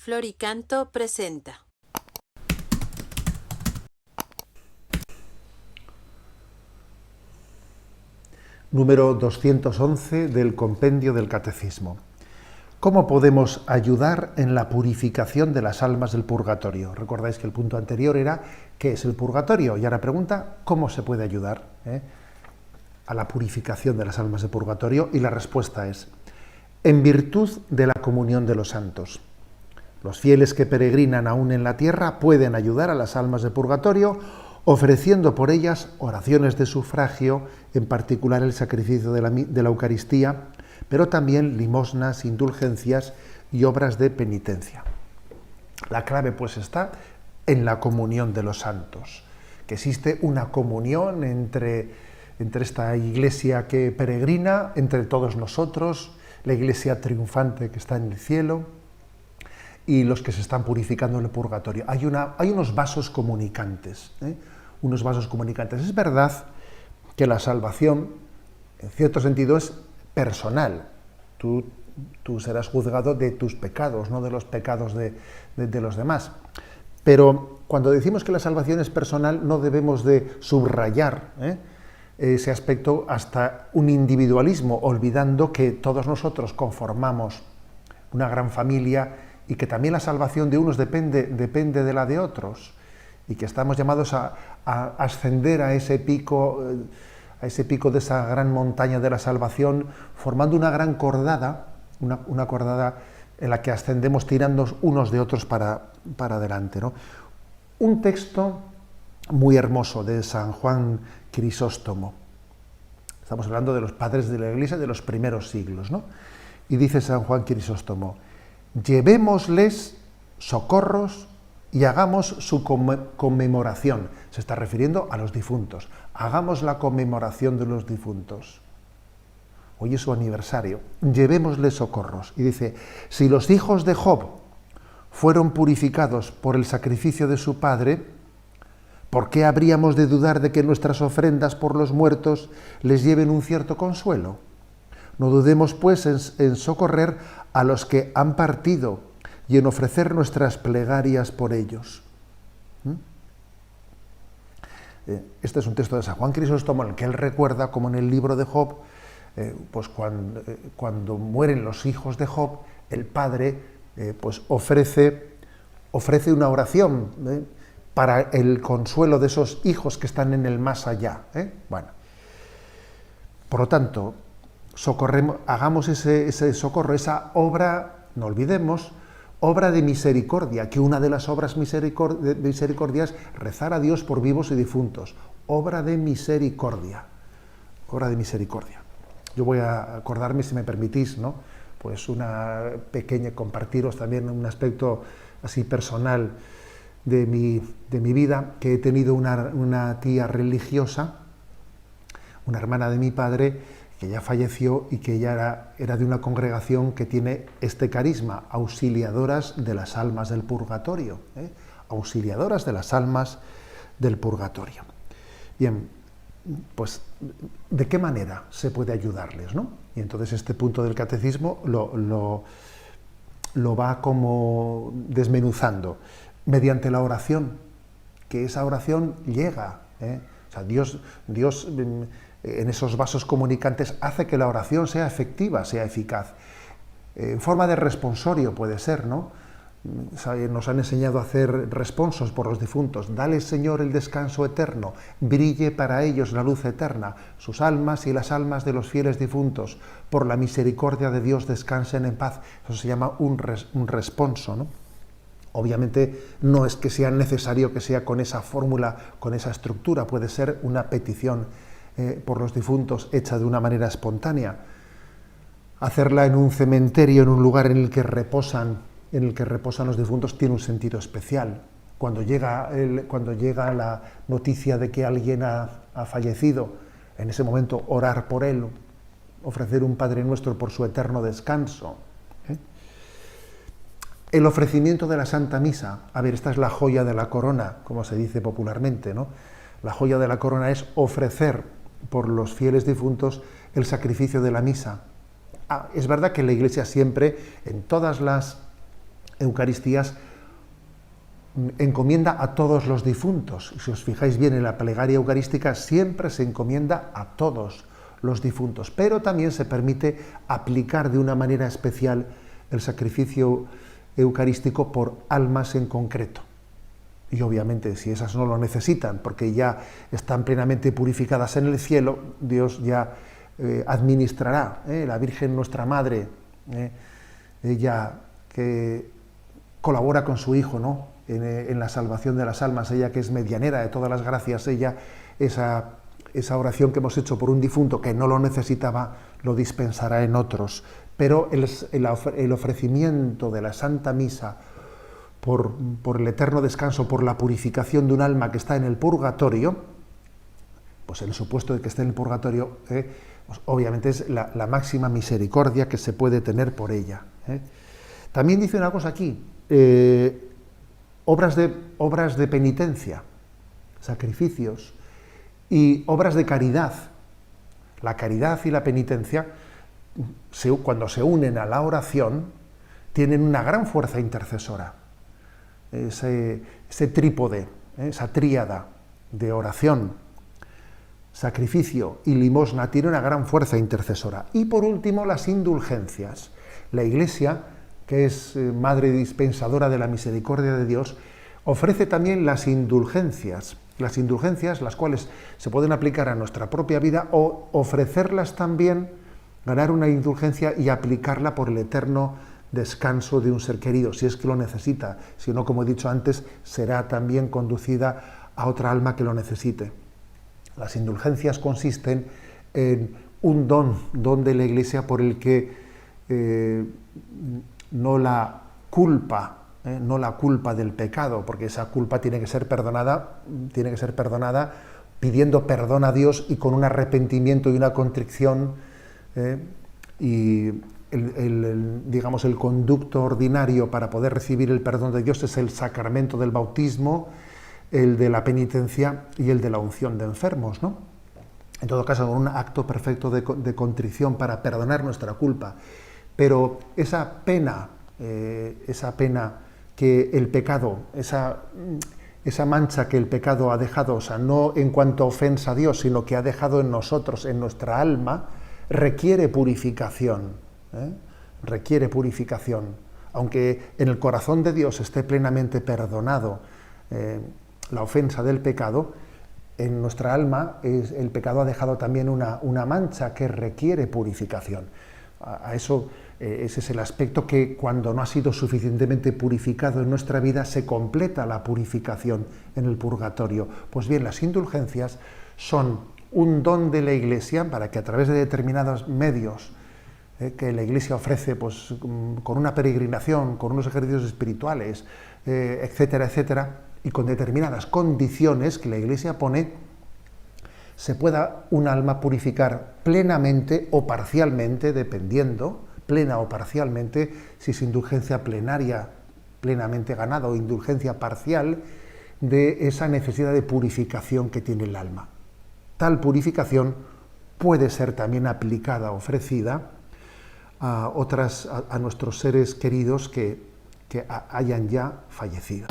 Floricanto presenta. Número 211 del Compendio del Catecismo. ¿Cómo podemos ayudar en la purificación de las almas del purgatorio? Recordáis que el punto anterior era ¿qué es el purgatorio? Y ahora pregunta ¿cómo se puede ayudar a la purificación de las almas del purgatorio? Y la respuesta es en virtud de la comunión de los santos. Los fieles que peregrinan aún en la tierra pueden ayudar a las almas del purgatorio ofreciendo por ellas oraciones de sufragio, en particular el sacrificio de la Eucaristía, pero también limosnas, indulgencias y obras de penitencia. La clave pues está en la comunión de los santos, que existe una comunión entre esta iglesia que peregrina, entre todos nosotros, la iglesia triunfante que está en el cielo, y los que se están purificando en el purgatorio. Hay unos vasos comunicantes, unos vasos comunicantes. Es verdad que la salvación, en cierto sentido, es personal. Tú serás juzgado de tus pecados, no de los pecados de los demás. Pero cuando decimos que la salvación es personal, no debemos de subrayar ese aspecto hasta un individualismo, olvidando que todos nosotros conformamos una gran familia y que también la salvación de unos depende de la de otros, y que estamos llamados a ascender a ese pico de esa gran montaña de la salvación, formando una gran cordada, una cordada en la que ascendemos tirando unos de otros para adelante, ¿no? Un texto muy hermoso de San Juan Crisóstomo. Estamos hablando de los padres de la Iglesia de los primeros siglos, ¿no? Y dice San Juan Crisóstomo: llevémosles socorros y hagamos su conmemoración. Se está refiriendo a los difuntos. Hagamos la conmemoración de los difuntos. Hoy es su aniversario. Llevémosles socorros. Y dice, si los hijos de Job fueron purificados por el sacrificio de su padre, ¿por qué habríamos de dudar de que nuestras ofrendas por los muertos les lleven un cierto consuelo? No dudemos, pues, en socorrer a los que han partido y en ofrecer nuestras plegarias por ellos. Este es un texto de San Juan Crisóstomo en el que él recuerda cómo en el libro de Job, pues cuando mueren los hijos de Job, el padre pues ofrece una oración para el consuelo de esos hijos que están en el más allá. Bueno, por lo tanto, hagamos ese socorro, esa obra, no olvidemos, obra de misericordia, que una de las obras de misericordia es rezar a Dios por vivos y difuntos. Obra de misericordia. Obra de misericordia. Yo voy a acordarme, si me permitís, ¿no? Pues compartiros también un aspecto así personal de mi vida, que he tenido una tía religiosa, una hermana de mi padre, que ya falleció y que ya era de una congregación que tiene este carisma, auxiliadoras de las almas del purgatorio, auxiliadoras de las almas del purgatorio. Bien, pues, ¿de qué manera se puede ayudarles, no? Y entonces este punto del catecismo lo va como desmenuzando mediante la oración, que esa oración llega, o sea, Dios en esos vasos comunicantes hace que la oración sea efectiva, sea eficaz. En forma de responsorio puede ser, ¿no? Nos han enseñado a hacer responsos por los difuntos. Dale, Señor, el descanso eterno, brille para ellos la luz eterna, sus almas y las almas de los fieles difuntos, por la misericordia de Dios descansen en paz. Eso se llama un responso, ¿no? Obviamente no es que sea necesario que sea con esa fórmula, con esa estructura, puede ser una petición por los difuntos hecha de una manera espontánea. Hacerla en un cementerio, en un lugar en el que reposan los difuntos, tiene un sentido especial. Cuando llega la noticia de que alguien ha fallecido, en ese momento orar por él, ofrecer un Padre Nuestro por su eterno descanso. El ofrecimiento de la Santa Misa, a ver, esta es la joya de la corona, como se dice popularmente, ¿no? La joya de la corona es ofrecer por los fieles difuntos el sacrificio de la misa. Es verdad que la Iglesia siempre, en todas las Eucaristías encomienda a todos los difuntos. Si os fijáis bien en la plegaria eucarística, siempre se encomienda a todos los difuntos, pero también se permite aplicar de una manera especial el sacrificio eucarístico por almas en concreto. Y obviamente, si esas no lo necesitan, porque ya están plenamente purificadas en el cielo, Dios ya administrará, la Virgen nuestra Madre, ella que colabora con su Hijo, ¿no?, en la salvación de las almas, ella que es medianera de todas las gracias, ella, esa oración que hemos hecho por un difunto que no lo necesitaba, lo dispensará en otros. Pero el ofrecimiento de la Santa Misa por el eterno descanso, por la purificación de un alma que está en el purgatorio, pues en el supuesto de que esté en el purgatorio, pues obviamente es la máxima misericordia que se puede tener por ella. También dice una cosa aquí, obras de penitencia, sacrificios y obras de caridad. La caridad y la penitencia, cuando se unen a la oración, tienen una gran fuerza intercesora. Ese trípode, esa tríada de oración, sacrificio y limosna tiene una gran fuerza intercesora. Y por último, las indulgencias. La Iglesia, que es madre dispensadora de la misericordia de Dios, ofrece también las indulgencias, las cuales se pueden aplicar a nuestra propia vida o ofrecerlas también, ganar una indulgencia y aplicarla por el eterno descanso de un ser querido, si es que lo necesita, si no, como he dicho antes, será también conducida a otra alma que lo necesite. Las indulgencias consisten en un don de la Iglesia por el que no la culpa del pecado, porque esa culpa tiene que ser perdonada pidiendo perdón a Dios y con un arrepentimiento y una contrición, y el conducto ordinario para poder recibir el perdón de Dios es el sacramento del bautismo, el de la penitencia y el de la unción de enfermos, ¿no? En todo caso, un acto perfecto de contrición para perdonar nuestra culpa. Pero esa pena que el pecado, esa mancha que el pecado ha dejado, o sea, no en cuanto a ofensa a Dios, sino que ha dejado en nosotros, en nuestra alma, requiere purificación. Requiere purificación. Aunque en el corazón de Dios esté plenamente perdonado la ofensa del pecado, en nuestra alma el pecado ha dejado también una mancha que requiere purificación. Ese es el aspecto que, cuando no ha sido suficientemente purificado en nuestra vida, se completa la purificación en el purgatorio. Pues bien, las indulgencias son un don de la Iglesia para que a través de determinados medios que la Iglesia ofrece, pues, con una peregrinación, con unos ejercicios espirituales, etcétera, etcétera, y con determinadas condiciones que la Iglesia pone, se pueda un alma purificar plenamente o parcialmente, dependiendo, plena o parcialmente, si es indulgencia plenaria plenamente ganada o indulgencia parcial, de esa necesidad de purificación que tiene el alma. Tal purificación puede ser también aplicada, ofrecida a nuestros seres queridos que hayan ya fallecido.